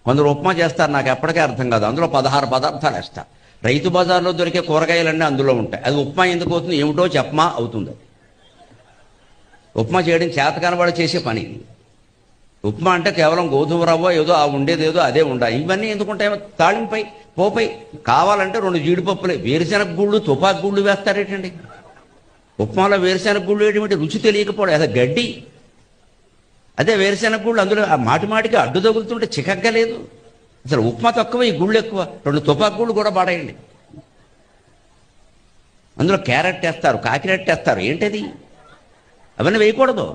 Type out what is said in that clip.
కొందరు ఉప్మా చేస్తారు, నాకు ఎప్పటికీ అర్థం కాదు. అందులో 16 పదార్థాలు వేస్తారు. రైతు బజార్లో దొరికే కూరగాయలన్నీ అందులో ఉంటాయి. అది ఉప్మా ఎందుకు అవుతుంది, ఏమిటో చెప్పమా అవుతుంది. ఉప్మా చేయడం చేతకాని వాడు చేసే పని. ఉప్మా అంటే కేవలం గోధుమ రవ్వ ఏదో ఆ ఉండేదేదో అదే ఉండాలి. ఇవన్నీ ఎందుకుంటాయి? తాళింపై పోపై కావాలంటే 2 జీడిపప్పులే. వేరుశెనగ గుళ్ళు తుపాకు గుళ్ళు వేస్తారేటండి ఉప్మాలో? వేరుశెనగ గుళ్ళు ఏంటి, రుచి తెలియకపోవడం, అదే గడ్డి. అదే వేరుశెనగ గుళ్ళు అందులో మాటి మాటికి అడ్డు తగులుతుంటే చికగ్గా లేదు. అసలు ఉప్మా తక్కువ, ఈ గుళ్ళు ఎక్కువ. 2 తుపాకు గుళ్ళు కూడా పాడేయండి. అందులో క్యారెట్ వేస్తారు, కాకిరెట్ వేస్తారు, ఏంటది? అవన్నీ వేయకూడదు.